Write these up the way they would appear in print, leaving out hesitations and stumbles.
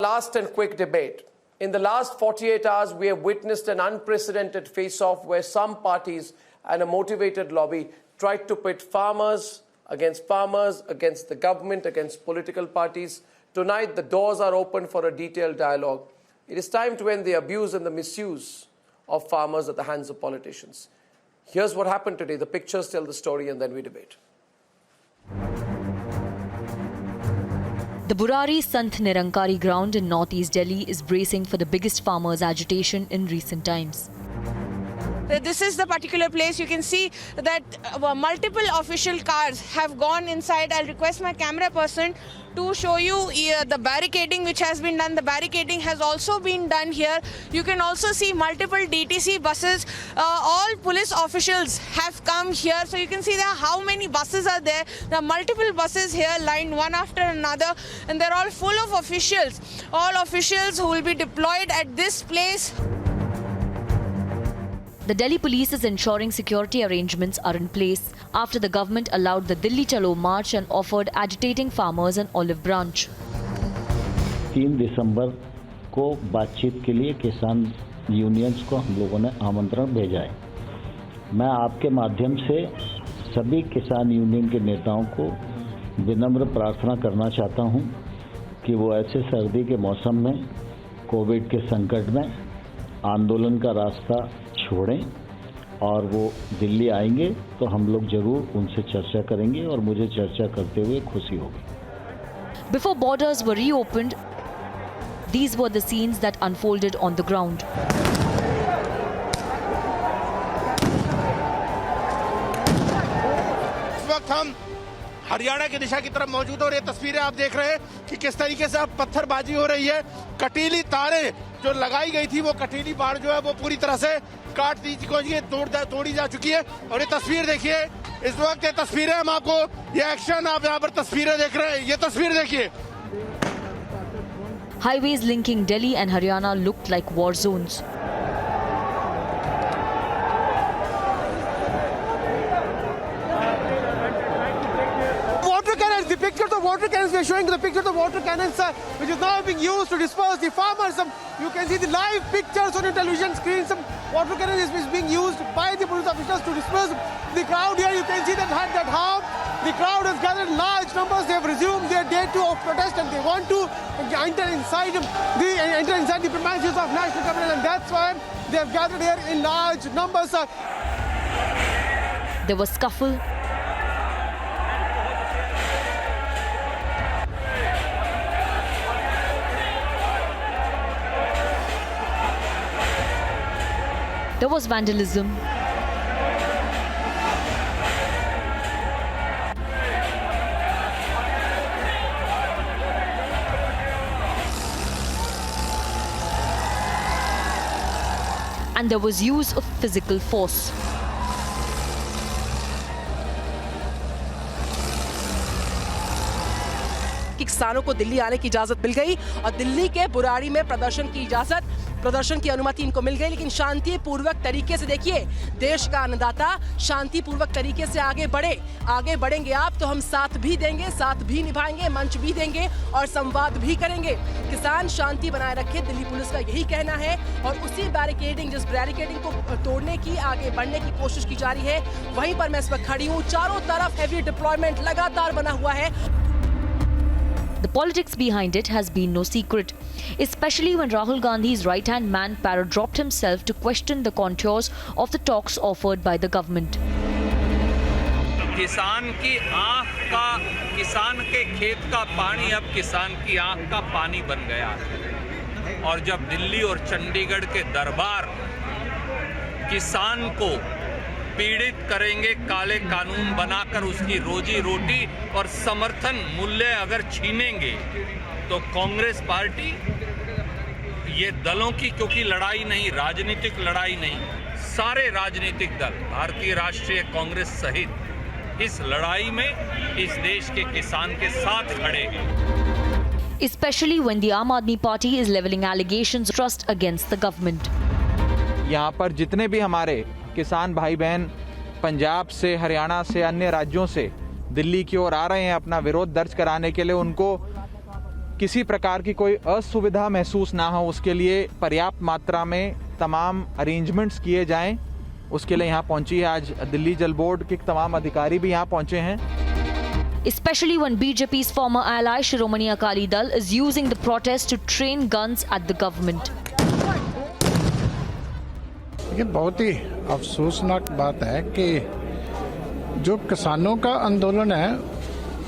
Last and quick debate. In the last 48 hours, we have witnessed an unprecedented face-off where some parties and a motivated lobby tried to pit farmers, against the government, against political parties. Tonight, the doors are open for a detailed dialogue. It is time to end the abuse and the misuse of farmers at the hands of politicians. Here's what happened today. The pictures tell the story, and then we debate. The Burari Sant Nirankari ground in northeast Delhi is bracing for the biggest farmers' agitation in recent times. This is the particular place. You can see that multiple official cars have gone inside. I'll request my camera person to show you the barricading which has been done. The barricading has also been done here. You can also see multiple DTC buses. All police officials have come here. So you can see that how many buses are there. There are multiple buses here lined one after another, and they're all full of officials. All officials who will be deployed at this place. The Delhi police is ensuring security arrangements are in place after the government allowed the Delhi Chalo march and offered agitating farmers an olive branch. 3 दिसंबर को बातचीत के लिए किसान unions को हम लोगों ने आमंत्रण भेजा है। मैं आपके माध्यम से सभी किसान यूनियन के नेताओं को विनम्र प्रार्थना करना चाहता हूं कि वो ऐसे सर्दी के मौसम में कोविड के संकट में आंदोलन का रास्ता छोड़ें और वो दिल्ली आएंगे तो हम लोग जरूर उनसे चर्चा करेंगे और मुझे चर्चा करते हुए खुशी होगी। Before borders were reopened, these were the scenes that unfolded on the ground. इस वक्त हम हरियाणा की दिशा की तरफ मौजूद और ये तस्वीरें आप देख रहे हैं कि किस तरीके से अब पत्थरबाजी हो रही है। कटीली तारें जो लगाई गई थी वो कटीली बाड़ जो है वो पूरी तरह से काट दी तोड़ी जा चुकी है। और ये तस्वीर देखिए, इस वक्त ये तस्वीरें हम आपको ये एक्शन आप यहाँ पर तस्वीरें देख रहे हैं, ये तस्वीर देखिए। Highways linking Delhi and Haryana looked like war zones. The picture of the water cannons, we are showing the picture of the water cannons which is now being used to disperse the farmers. You can see the live pictures on your television screen. Some water cannon is being used by the police officers to disperse the crowd here. You can see that how the crowd has gathered large numbers. They have resumed their day 2 of protest and they want to enter inside the premises of national capital, and that's why they have gathered here in large numbers. There was scuffle. There was vandalism. And there was use of physical force. किसानों को दिल्ली आने की इजाजत मिल गई और दिल्ली के बुराड़ी में प्रदर्शन की अनुमति इनको मिल गई, लेकिन शांतिपूर्वक तरीके से। देखिए, देश का अन्नदाता शांतिपूर्वक तरीके से आगे बढ़ेंगे आप तो हम साथ भी देंगे, साथ भी निभाएंगे, मंच भी देंगे और संवाद भी करेंगे। किसान शांति बनाए रखे, दिल्ली पुलिस का यही कहना है और उसी जिस बैरिकेडिंग को तोड़ने की, आगे बढ़ने की कोशिश की जा रही है, वहीं पर मैं इस वक्त खड़ी हूँ। चारों तरफ हेवी डिप्लॉयमेंट लगातार बना हुआ है। The politics behind it has been no secret, especially when Rahul Gandhi's right-hand man Parrot dropped himself to question the contours of the talks offered by the government. किसान के खेत का पानी अब किसान की आंख का पानी बन गया है। और जब दिल्ली और चंडीगढ़ के दरबार किसान को पीड़ित करेंगे, काले कानून बनाकर उसकी रोजी रोटी और समर्थन मूल्य अगर छीनेंगे, तो कांग्रेस पार्टी ये दलों की क्योंकि लड़ाई नहीं, राजनीतिक लड़ाई नहीं, सारे राजनीतिक दल भारतीय राष्ट्रीय कांग्रेस सहित इस लड़ाई में इस देश के किसान के साथ खड़े हैं। Especially when the Aam Aadmi Party is leveling allegations thrust against the government. यहाँ पर जितने भी हमारे किसान भाई बहन पंजाब से, हरियाणा से, अन्य राज्यों से दिल्ली की ओर आ रहे हैं अपना विरोध दर्ज कराने के लिए, उनको किसी प्रकार की कोई असुविधा महसूस ना हो, उसके लिए पर्याप्त मात्रा में तमाम अरेंजमेंट्स किए जाएं। उसके लिए यहाँ पहुंची है आज दिल्ली जल बोर्ड के तमाम अधिकारी भी यहाँ पहुंचे हैं। Especially when BJP's former ally Shiromani Akali Dal is using the protest to train guns at the government. ये बहुत ही अफसोसनाक बात है कि जो किसानों का आंदोलन है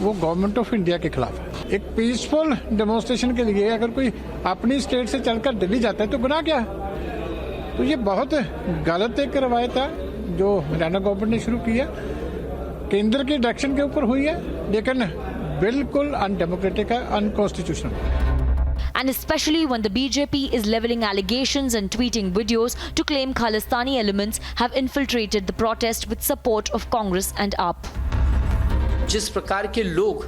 वो गवर्नमेंट ऑफ इंडिया के खिलाफ है। एक पीसफुल डेमोन्स्ट्रेशन के लिए अगर कोई अपनी स्टेट से चलकर दिल्ली जाता है तो गुनाह क्या है? तो ये बहुत गलत एक रवायत है जो हरियाणा गवर्नमेंट ने शुरू की है, केंद्र की डायरेक्शन के ऊपर हुई है, लेकिन बिल्कुल अनडेमोक्रेटिक है, unconstitutional. And especially when the BJP is levelling allegations and tweeting videos to claim Khalistani elements have infiltrated the protest with support of Congress and AAP. जिस प्रकार के लोग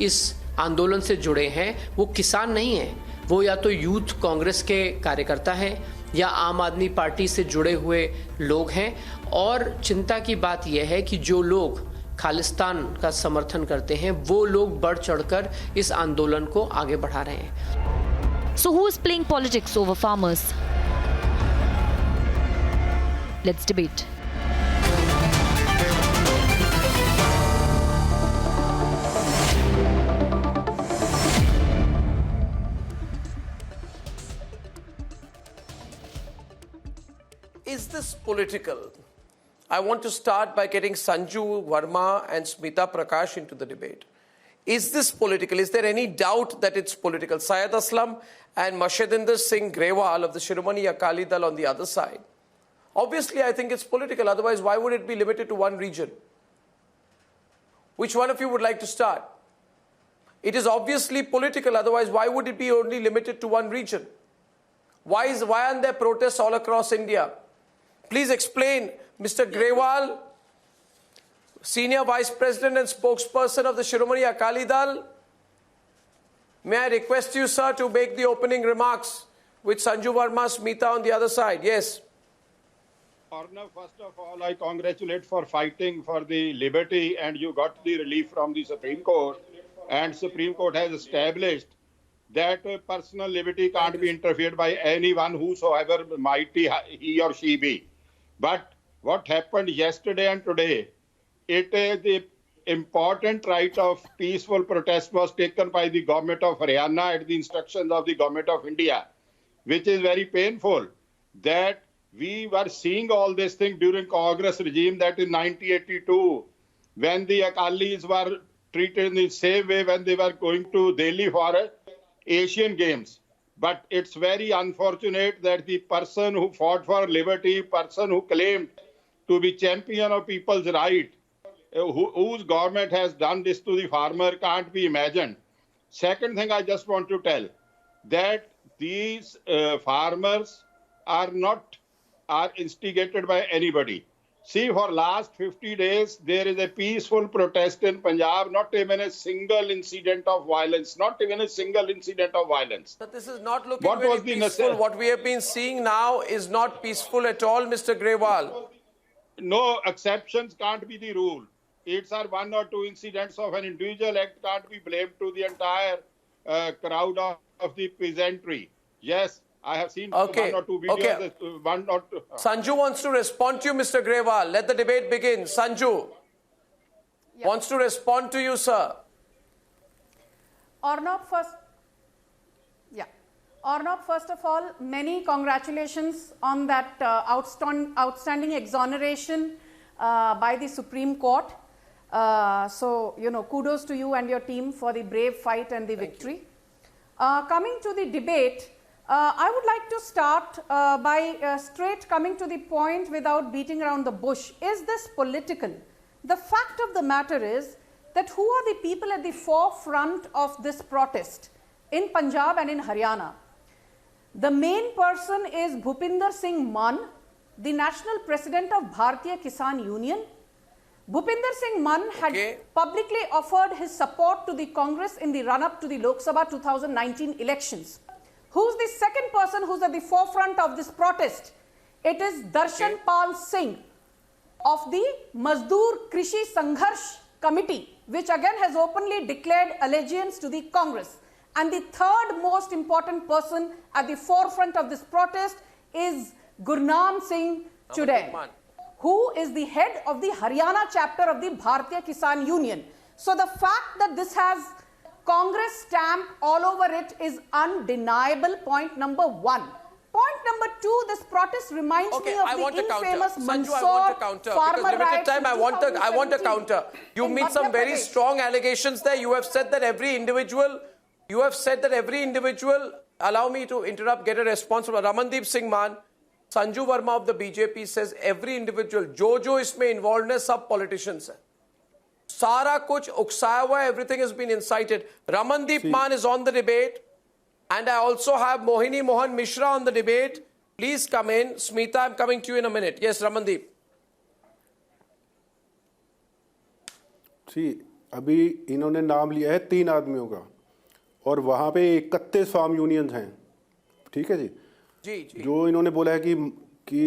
इस आंदोलन से जुड़े हैं वो किसान नहीं हैं, वो या तो यूथ कांग्रेस के कार्यकर्ता हैं या आम आदमी पार्टी से जुड़े हुए लोग हैं। और चिंता की बात यह है कि जो लोग खालिस्तान का समर्थन करते हैं वो लोग बढ़ चढ़कर इस आंदोलन को आगे बढ़ा रहे हैं। So who is playing politics over farmers? Let's debate. Is this political? I want to start by getting Sanju Verma and Smita Prakash into the debate. Is this political? Is there any doubt that it's political? Syed Aslam and Mashedinder Singh Grewal of the Shiromani Akali Dal on the other side. Obviously, I think it's political. Otherwise, why would it be limited to one region? Which one of you would like to start? It is obviously political. Otherwise, why would it be only limited to one region? Why aren't there protests all across India? Please explain, Mr. Grewal, Senior Vice President and spokesperson of the Shiromani Akali Dal. May I request you, sir, to make the opening remarks with Sanju Verma, Smita on the other side. Yes. Arnav, first of all, I congratulate for fighting for the liberty, and you got the relief from the Supreme Court. And Supreme Court has established that personal liberty can't be interfered by anyone, whosoever might he or she be. But what happened yesterday and today, the important right of peaceful protest was taken by the government of Haryana at the instructions of the government of India, which is very painful that we were seeing all this thing during Congress regime, that in 1982, when the Akalis were treated in the same way when they were going to Delhi for Asian Games. But it's very unfortunate that the person who fought for liberty, person who claimed to be champion of people's right, whose government has done this to the farmer, can't be imagined. Second thing I just want to tell, that these farmers are instigated by anybody. See, for last 50 days, there is a peaceful protest in Punjab, not even a single incident of violence, not even a single incident of violence. But this is not looking very peaceful. What we have been seeing now is not peaceful at all, Mr. Grewal. No exceptions can't be the rule. It's are one or two incidents of an individual act can't be blamed to the entire crowd of the peasantry. Yes, I have seen one or two videos. One or two. Sanju wants to respond to you, Mr. Grewal. Let the debate begin. Sanju wants to respond to you, sir. Arnab, first of all, many congratulations on that outstanding exoneration by the Supreme Court. So, kudos to you and your team for the brave fight and the victory. Coming to the debate, I would like to start by straight coming to the point without beating around the bush. Is this political? The fact of the matter is that who are the people at the forefront of this protest in Punjab and in Haryana? The main person is Bhupinder Singh Mann, the national president of Bharatiya Kisan Union. Bhupinder Singh Mann had publicly offered his support to the Congress in the run-up to the Lok Sabha 2019 elections. Who's the second person who's at the forefront of this protest? It is Darshan Pal Singh of the Mazdoor Krishi Sangharsh Committee, which again has openly declared allegiance to the Congress. And the third most important person at the forefront of this protest is Gurnam Singh Chudai, who is the head of the Haryana chapter of the Bharatiya Kisan Union. So the fact that this has Congress stamp all over it is undeniable, point number one. Point number two, this protest reminds me of the infamous Mandsaur farmer riots. I want a counter. You made some very strong allegations there. You have said that every individual, allow me to interrupt, get a response from Ramandeep Singh Maan. Sanju Verma of the BJP says every individual, जो इसमें involved है, सब politicians हैं. सारा कुछ उकसाया हुआ है, everything has been incited. Ramandeep Maan is on the debate. And I also have Mohini Mohan Mishra on the debate. Please come in. Smita, I'm coming to you in a minute. Yes, Ramandeep. जी, अभी इन्होंने नाम लिया है 3 आदमियों का और वहाँ पे 31 फार्म यूनियंस हैं, ठीक है जी? जी। जो इन्होंने बोला है कि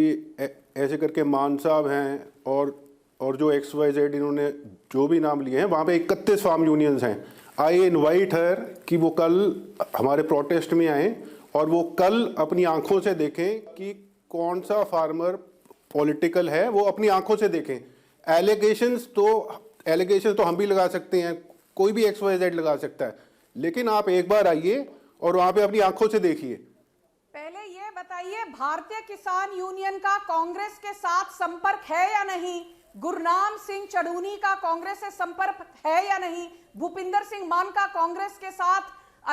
ऐसे करके मान साहब हैं और जो XYZ इन्होंने जो भी नाम लिए हैं, वहाँ पे 31 फार्म यूनियंस हैं. आई इनवाइट हर कि वो कल हमारे प्रोटेस्ट में आए और वो कल अपनी आंखों से देखें कि कौन सा फार्मर पॉलिटिकल है, वो अपनी आंखों से देखें. एलिगेशंस तो हम भी लगा सकते हैं, कोई भी XYZ लगा सकता है, लेकिन आप एक बार आइए और वहाँ पे अपनी आंखों से देखिए. पहले ये बताइए, भारतीय किसान यूनियन का कांग्रेस के साथ संपर्क है या नहीं? गुरनाम सिंह चढ़ूनी का कांग्रेस से संपर्क है या नहीं? भूपिंदर सिंह मान का कांग्रेस के साथ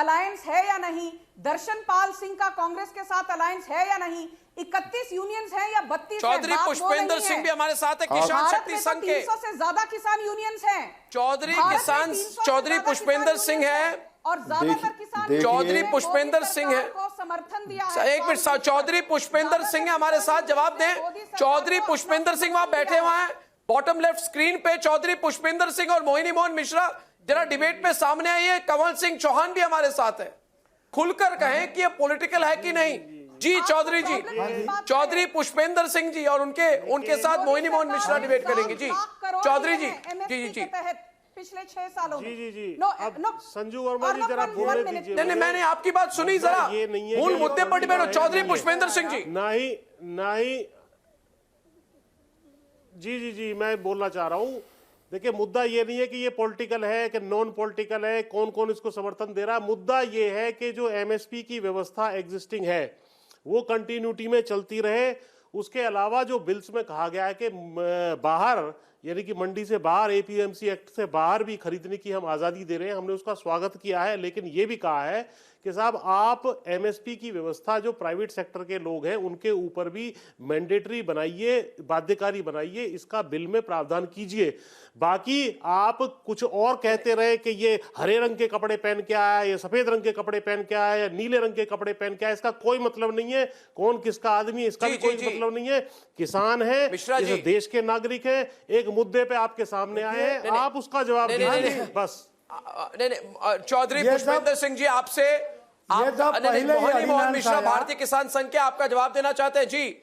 अलायंस है या नहीं? दर्शन पाल सिंह का कांग्रेस के साथ अलायंस है या नहीं? 31 यूनियंस हैं या 32? चौधरी पुष्पेंद्र सिंह भी हमारे साथ है, किसान शक्ति संघ के 300 से ज्यादा किसान यूनियंस हैं. चौधरी पुष्पेंद्र सिंह है और ज्यादातर किसान चौधरी पुष्पेंद्र सिंह है. को समर्थन दिया है. एक मिनट, चौधरी पुष्पेंद्र सिंह हमारे साथ, जवाब दें. चौधरी पुष्पेंद्र सिंह वहां बैठे हुए हैं, बॉटम लेफ्ट स्क्रीन पे चौधरी पुष्पेंद्र सिंह और मोहिनी मोहन मिश्रा जरा डिबेट पे सामने आइए. कंवल सिंह चौहान भी हमारे साथ है. खुलकर कहें कि ये पॉलिटिकल है कि नहीं. जी चौधरी जी, चौधरी पुष्पेंद्र सिंह जी और उनके साथ मोहिनी मोहन मिश्रा डिबेट करेंगे. जी चौधरी जी, जी पिछले 6 सालों में. जी. संजू वर्मा जी जरा बोलने दीजिए. नहीं, मैंने आपकी बात सुनी. जरा मूल मुद्दे पर डिबेट हो. चौधरी पुष्पेंद्र सिंह जी. नहीं जी, मैं बोलना चाह रहा हूं. देखिए, मुद्दा ये नहीं है कि ये पॉलिटिकल है कि नॉन पॉलिटिकल है, कौन कौन इसको समर्थन दे रहा है. मुद्दा ये है कि जो MSP की व्यवस्था एग्जिस्टिंग है वो कंटिन्यूटी में चलती रहे. उसके अलावा जो बिल्स में कहा गया है कि बाहर, यानी कि मंडी से बाहर, APMC एक्ट से बाहर भी खरीदने की हम आज़ादी दे रहे हैं, हमने उसका स्वागत किया है. लेकिन ये भी कहा है कि साहब आप MSP की व्यवस्था जो प्राइवेट सेक्टर के लोग हैं उनके ऊपर भी मैंडेटरी बनाइए, बाध्यकारी बनाइए, इसका बिल में प्रावधान कीजिए. बाकी आप कुछ और कहते रहे कि ये हरे रंग के कपड़े पहन के आया, ये सफेद रंग के कपड़े पहन के आया, या नीले रंग के कपड़े पहन के आया, इसका कोई मतलब नहीं है. कौन किसका आदमी, इसका भी कोई मतलब नहीं है. किसान है, इस देश के नागरिक है, एक मुद्दे पे आपके सामने आए हैं, आप उसका जवाब दीजिए बस. नहीं, चौधरी पुष्पेंद्र सिंह जी, आपसे मोहिनी मोहन मिश्रा भारतीय किसान संघ के आपका जवाब देना चाहते हैं. जी,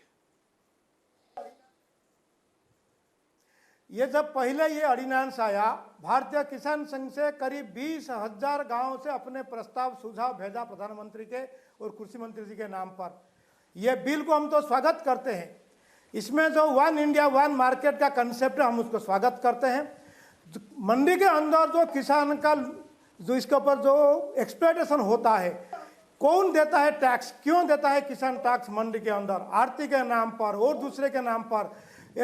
ये जब पहले ये ऑर्डिनेंस आया, भारतीय किसान संघ से करीब 20,000 गांवों से अपने प्रस्ताव सुझाव भेजा प्रधानमंत्री के और कृषि मंत्री जी के नाम पर. ये बिल को हम तो स्वागत करते हैं. इसमें जो 1 इंडिया 1 मार्केट का कंसेप्ट है, हम उसको स्वागत करते हैं. मंडी के अंदर जो किसान का जो इसके ऊपर जो एक्सप्लॉयटेशन होता है, कौन देता है टैक्स, क्यों देता है किसान टैक्स मंडी के अंदर, आरती के नाम पर और दूसरे के नाम पर,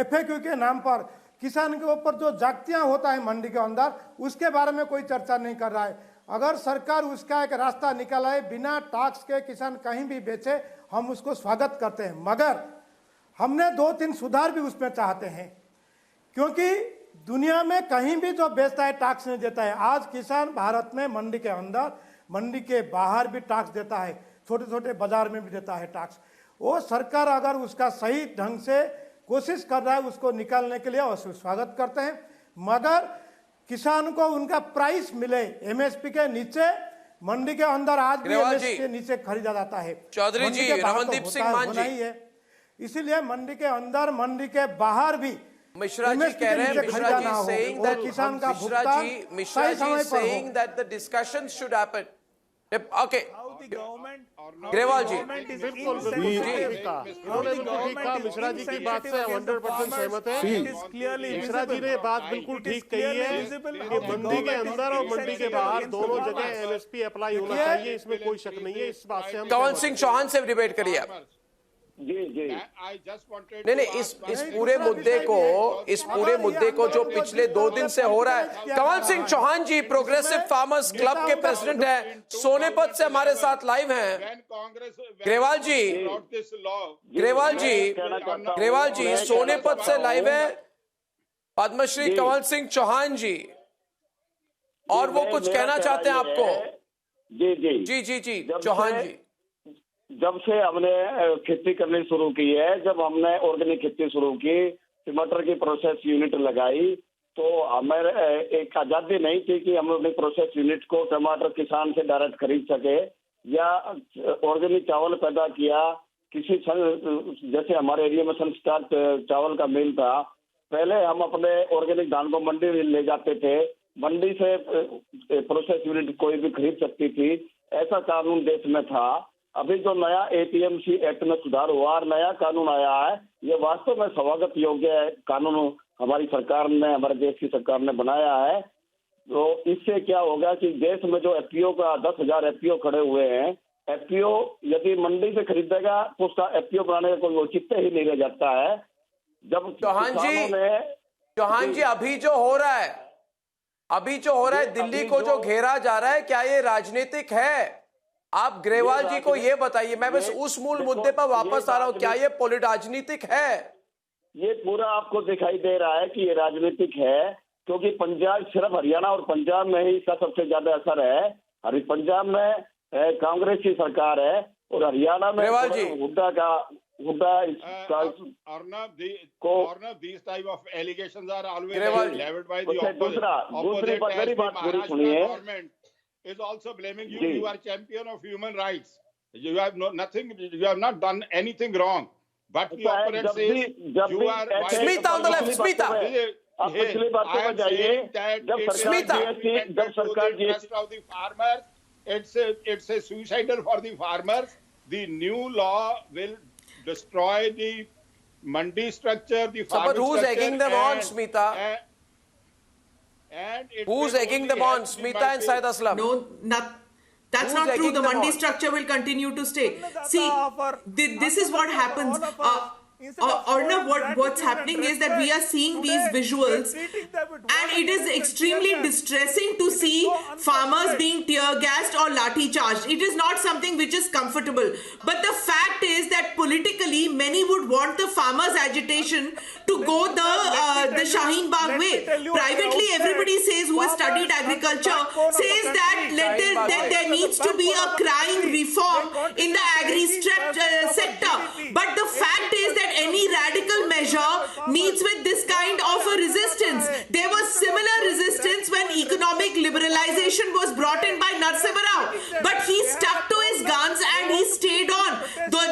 FAQ के नाम पर, किसान के ऊपर जो जागतियां होता है मंडी के अंदर, उसके बारे में कोई चर्चा नहीं कर रहा है. अगर सरकार उसका एक रास्ता निकाले, बिना टैक्स के किसान कहीं भी बेचे, हम उसको स्वागत करते हैं. मगर हमने 2-3 सुधार भी उसमें चाहते हैं, क्योंकि दुनिया में कहीं भी जो बेचता है टैक्स नहीं देता है. आज किसान भारत में मंडी के अंदर, मंडी के बाहर भी टैक्स देता है, छोटे छोटे बाजार में भी देता है टैक्स. वो सरकार अगर उसका सही ढंग से कोशिश कर रहा है उसको निकालने के लिए, उसको स्वागत करते हैं. मगर किसान को उनका प्राइस मिले, MSP के नीचे. मंडी के अंदर आज भी MSP के नीचे खरीदा जाता है. चौधरी जी, रमनदीप सिंह मान जी, इसीलिए मंडी के अंदर, मंडी के बाहर भी मिश्रा जी कह रहे हैं, Mishra ji saying that the discussion should happen. Okay Grewal ji बिल्कुल उन्होंने बिल्कुल ठीक कहा। मिश्रा जी की बात से 100% सहमत है। मिश्रा जी ने बात बिल्कुल ठीक कही है कि मंडी के अंदर और मंडी के बाहर दोनों जगह एमएसपी अप्लाई होना चाहिए, इसमें कोई शक नहीं है। इस बात से हम कंवल सिंह चौहान से डिबेट करिए आप। नहीं, इस पूरे मुद्दे को जो पिछले 2 दिन से हो रहा है, कंवल सिंह चौहान जी प्रोग्रेसिव फार्मर्स क्लब के प्रेसिडेंट हैं, सोनेपत से हमारे साथ लाइव हैं। ग्रेवाल जी सोनेपत से लाइव है, पद्मश्री कंवल सिंह चौहान जी, और वो कुछ कहना चाहते हैं आपको। जी चौहान जी। जब से हमने खेती करनी शुरू की है, जब हमने ऑर्गेनिक खेती शुरू की, टमाटर की प्रोसेस यूनिट लगाई, तो हमें एक आजादी नहीं थी कि हम अपनी प्रोसेस यूनिट को टमाटर किसान से डायरेक्ट खरीद सके या ऑर्गेनिक चावल पैदा किया। किसी जैसे हमारे एरिया में संस्कार चावल का मिल था, पहले हम अपने ऑर्गेनिक धान को मंडी ले जाते थे, मंडी से प्रोसेस यूनिट कोई भी खरीद सकती थी, ऐसा कानून देश में था। अभी जो नया एपीएमसी एक्ट में सुधार हुआ, नया कानून आया है, ये वास्तव में स्वागत योग्य कानून हमारी सरकार ने, हमारे देश की सरकार ने बनाया है। तो इससे क्या होगा कि देश में जो एफपीओ का 10,000 एफपीओ खड़े हुए हैं, एफपीओ यदि मंडी से खरीदेगा तो उसका एफपीओ बनाने का कोई औचित्य ही नहीं रह जाता है। जब चौहान जी अभी जो हो रहा है दिल्ली को जो घेरा जा रहा है, क्या ये राजनीतिक है? आप ग्रेवाल जी को ये बताइए। मैं बस उस मूल मुद्दे पर वापस आ रहा हूं, क्या ये राजनीतिक है? ये पूरा आपको दिखाई दे रहा है कि ये राजनीतिक है, क्योंकि पंजाब, सिर्फ हरियाणा और पंजाब में ही इसका सबसे ज्यादा असर है। पंजाब में कांग्रेस की सरकार है और हरियाणा में हुड्डा दूसरी बात पूरी सुनिए। is also blaming you. You are champion of human rights. You have you have not done anything wrong. But the opponent says you are. Smita on the left. Smita. आप पिछली बातों में जाइए। जब सरकार GST of the farmers, it's a suicidal for the farmers. The new law will destroy the mandi structure, the farming structure. But who's egging them on, Smita? Who's egging them on, Smita and Syed Aslam? No, that's not true. The mandi structure will continue to stay. See, this is what happens. Arnav, what's happening is that we are seeing these visuals and it is extremely distressing to see farmers being tear gassed or lathi charged. It is not something which is comfortable. But the fact is that politically many would want the farmers' agitation to go the Shaheen Bagh way. Privately, everybody says, who has studied agriculture, says that there needs to be a crying reform in the sector. But the fact is that any radical measure meets with this kind of a resistance. There was similar resistance when economic liberalization was brought in by Narasimha Rao, but he stuck to his guns and he stayed on.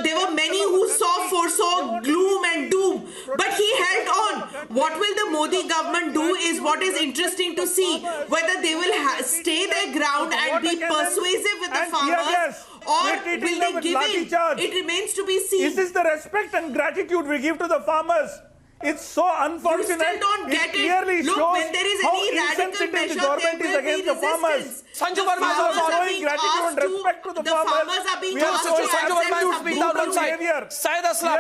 There were many who foresaw gloom and doom, but he held on. What will the Modi government do is what is interesting to see, whether they will stay their ground and be persuasive with the farmers, or will they give in? It remains to be seen. This is the respect and gratitude we give to the farmers. It's so unfortunate. You still don't get it. Clearly Look, shows when there is how any radical insensitive measure, the government there is will against be the farmers. resistance. Sanju Verma is Farmers also are showing gratitude and respect to the farmers. Are being We are asked showing to Sanju Verma is being on one side. Syed Aslam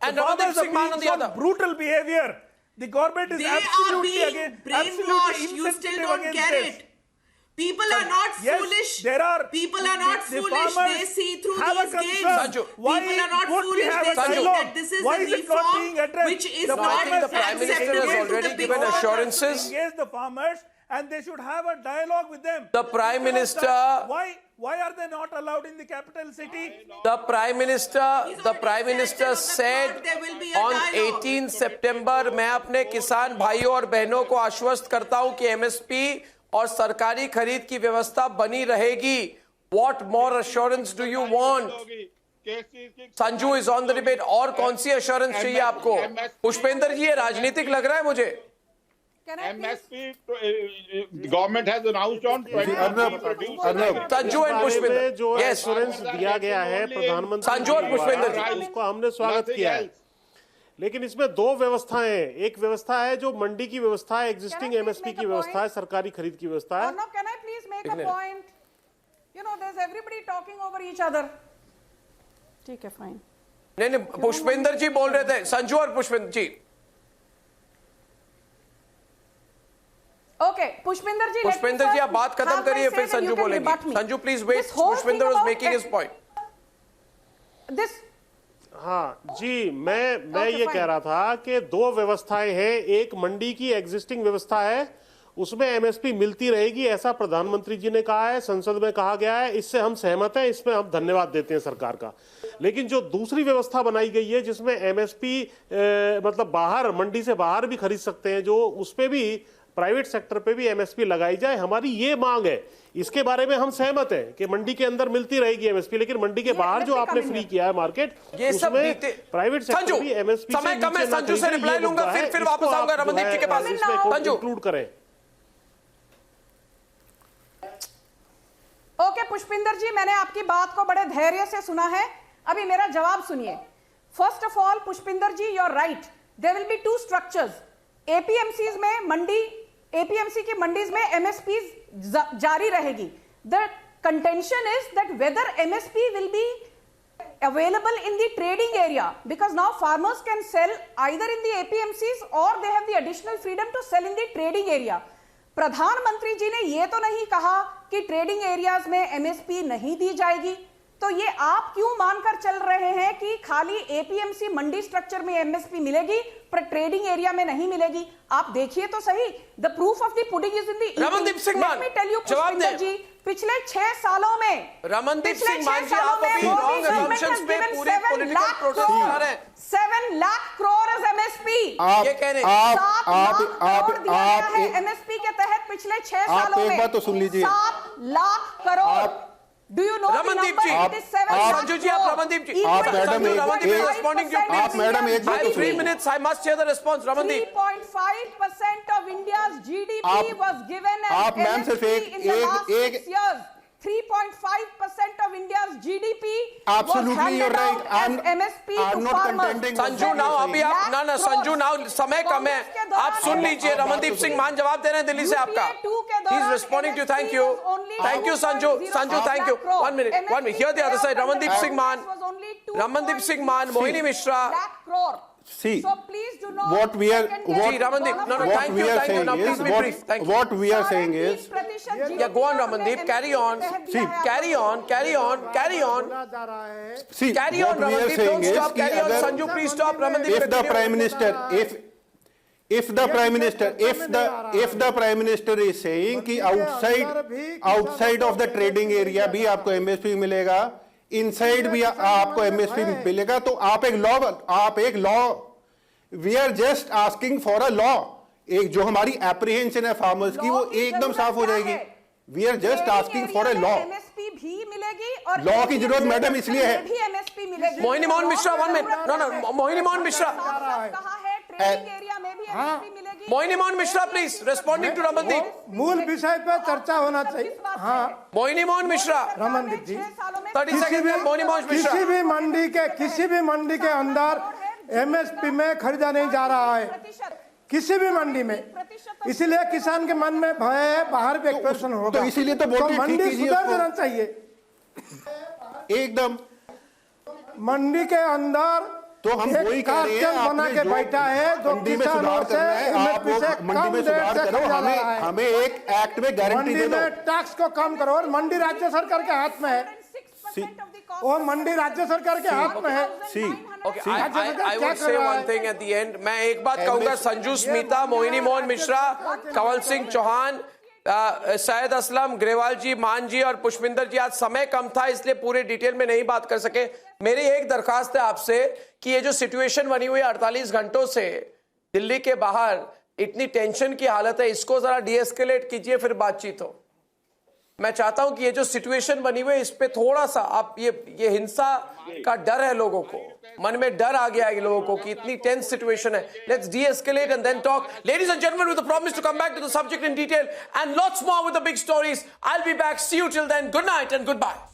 and Ramandeep Singh Maan on the other. Brutal behavior. The government is absolutely against. Brainwashed. You still don't get it. People are not foolish. People are not foolish. They see through these games. People are not foolish. They see that this is a reform which is not the Prime Minister has already given assurances. Engage the farmers and they should have a dialogue with them. The Prime Minister. Why are they not allowed in the capital city? The Prime Minister said on 18 September, मैं अपने किसान भाइयों और बहनों को आश्वस्त करता हूं कि MSP और सरकारी खरीद की व्यवस्था बनी रहेगी. What more assurance do you want? Sanju is on the debate. और कौन सी assurance चाहिए आपको? पुष्पेंद्र जी, ये राजनीतिक लग रहा है मुझे. MSP, the government has announced on 20 Sanju and Pushpinder जो यस एश्योरेंस दिया गया है प्रधानमंत्री संजू और पुष्पिंदर जी उसको हमने स्वागत किया है, लेकिन इसमें दो व्यवस्थाएं हैं। एक व्यवस्था है जो मंडी की व्यवस्था है, एग्जिस्टिंग एमएसपी की व्यवस्था है, सरकारी खरीद की व्यवस्था है। Now, can I please make a point? You know, there's everybody talking over each other. ठीक है, fine. नहीं, पुष्पिंदर जी बोल रहे थे, संजू और पुष्पिंदर जी। Okay, पुष्पिंदर जी, पुष्पिंदर जी आप बात खत्म करिए, फिर संजू बोलेंगे। Sanju please wait, Pushpinder was making his point. This हाँ जी, मैं ये कह रहा था कि दो व्यवस्थाएं हैं। एक मंडी की एग्जिस्टिंग व्यवस्था है, उसमें एमएसपी मिलती रहेगी, ऐसा प्रधानमंत्री जी ने कहा है, संसद में कहा गया है, इससे हम सहमत हैं, इसमें हम धन्यवाद देते हैं सरकार का। लेकिन जो दूसरी व्यवस्था बनाई गई है जिसमें एमएसपी मतलब बाहर, मंडी से बाहर भी खरीद सकते हैं, जो उस पे भी प्राइवेट सेक्टर पे भी एमएसपी लगाई जाए, हमारी ये मांग है। इसके बारे में हम सहमत हैं कि मंडी के अंदर मिलती रहेगी एमएसपी, लेकिन मंडी के बाहर जो आपने फ्री किया है मार्केट, ये सब प्राइवेट सेक्टर भी एमएसपी समय कम है, संजू से रिप्लाई लूंगा, फिर वापस आऊंगा रमनदीप जी के पास। संजू इंक्लूड करें। ओके पुष्पिंदर जी, मैंने आपकी बात को बड़े धैर्य से सुना है, अभी मेरा जवाब सुनिए। First of all Pushpinder ji, you are right, there will be two structures. APMCs में मंडी, एपीएमसी की मंडीज में एमएसपी जारी रहेगी। The contention is that whether MSP will be available in the trading area, because now farmers can sell either in the APMCs or they have the additional freedom to sell in the trading area. प्रधानमंत्री जी ने ये तो नहीं कहा कि trading areas में MSP नहीं दी जाएगी, तो ये आप क्यों मानकर चल रहे हैं कि खाली एपीएमसी मंडी स्ट्रक्चर में एमएसपी मिलेगी पर ट्रेडिंग एरिया में नहीं मिलेगी? आप देखिए तो सही, the proof of the pudding is in the eating. Ramandeep Singh Mann, let me tell you Pushpinder ji, पिछले 6 सालों में रमनदीप सिंह मान जी, आप अभी रॉन्ग असम्पशंस पे पूरी पॉलिटिकल प्रोसेस कर रहे हैं। 7 लाख करोड़ इज एमएसपी। ये कह रहे हैं आप एमएसपी के तहत पिछले 6 सालों में एक बात तो सुन लीजिए, 7 lakh crore. Do you know Ramandeep जी, संजू जी, आप रमनदीप जी, आप मैडम आप मैडम एक बात 3 minutes, I must hear the response, Ramandeep. 3.5% of India's GDP was given as MSP in the last 6 years. 3.5% of India's GDP was handed out as MSP to farmers. Sanju now, अभी आप ना Sanju now, समय कम है, आप सुन लीजिए। रमनदीप सिंह मान जवाब दे रहे हैं दिल्ली से आपका। He is responding to you. Thank you, Sanju, thank you. 1 minute. Here the other side. Ramadeep Singh Maan, Mohini Mishra. See, so please do not what we are, thank you. Now please be brief. Thank you. What we are saying is, yeah, go on, Ramandeep. Carry on. See, carry on. See, carry on, Ramandeep. Don't stop. Carry on, Sanju. Please stop, Ramandeep. If the Prime Minister, if the Prime Minister is saying कि outside of the trading area भी आपको MSP मिलेगा, inside भी आपको MSP मिलेगा, तो आप एक law, we are just asking for a law. एक जो हमारी एप्रीहेंशन है फार्मर्स की, वो एकदम साफ हो जाएगी। We are just asking for a law. MSP भी मिलेगी और लॉ की जरूरत मैडम इसलिए है। भी एमएसपी मिलेगी। मोहिनी मोहन मिश्रा, 1 minute. No, मोहिनी मोहन मिश्रा। कहा है ट्रेडिंग एरिया में भी एमएसपी मिलेगी। Mohini Mohan Mishra please, responding to Ramandeep. मूल विषय पे चर्चा होना चाहिए। हाँ, मोहिनी मोहन मिश्रा, रमनदीप जी, 30 सेकंड में मोहिनी मोहन मिश्रा। किसी भी मंडी के अंदर एमएसपी में खरीदा नहीं जा रहा है, किसी भी मंडी में। इसीलिए किसान के मन में भय है, बाहर भी एक्सप्रेशन होगा, तो इसीलिए तो मंडी सुधार देना चाहिए एकदम। मंडी के अंदर तो हम वही कह रहे हैं, बना के बैठा है जो मंडी में सुधार करना है, आप मंडी में सुधार करो, हमें एक एक्ट में गारंटी दे दो। टैक्स को कम करो, और मंडी राज्य सरकार के हाथ में है, वो मंडी राज्य सरकार के हाथ में है। Okay, I would say one thing at the end. मैं एक बात कहूंगा, संजू स्मिता, मोहिनी मोहन मिश्रा, कंवल सिंह चौहान, सैयद असलम, ग्रेवाल जी, मान जी और पुष्पिंदर जी, आज समय कम था इसलिए पूरे डिटेल में नहीं बात कर सके। मेरी एक दरखास्त है आपसे कि ये जो सिचुएशन बनी हुई है 48 घंटों से दिल्ली के बाहर, इतनी टेंशन की हालत है, इसको जरा डीएस्केलेट कीजिए, फिर बातचीत हो। मैं चाहता हूं कि ये जो सिचुएशन बनी हुई है इस पे थोड़ा सा आप ये हिंसा का डर है लोगों को, मन में डर आ गया है लोगों को कि इतनी टेंस सिचुएशन है. Let's de-escalate and then talk. Ladies and gentlemen, with the promise to come back to the subject in detail and lots more with the big stories. I'll be back. See you till then. Good night and goodbye.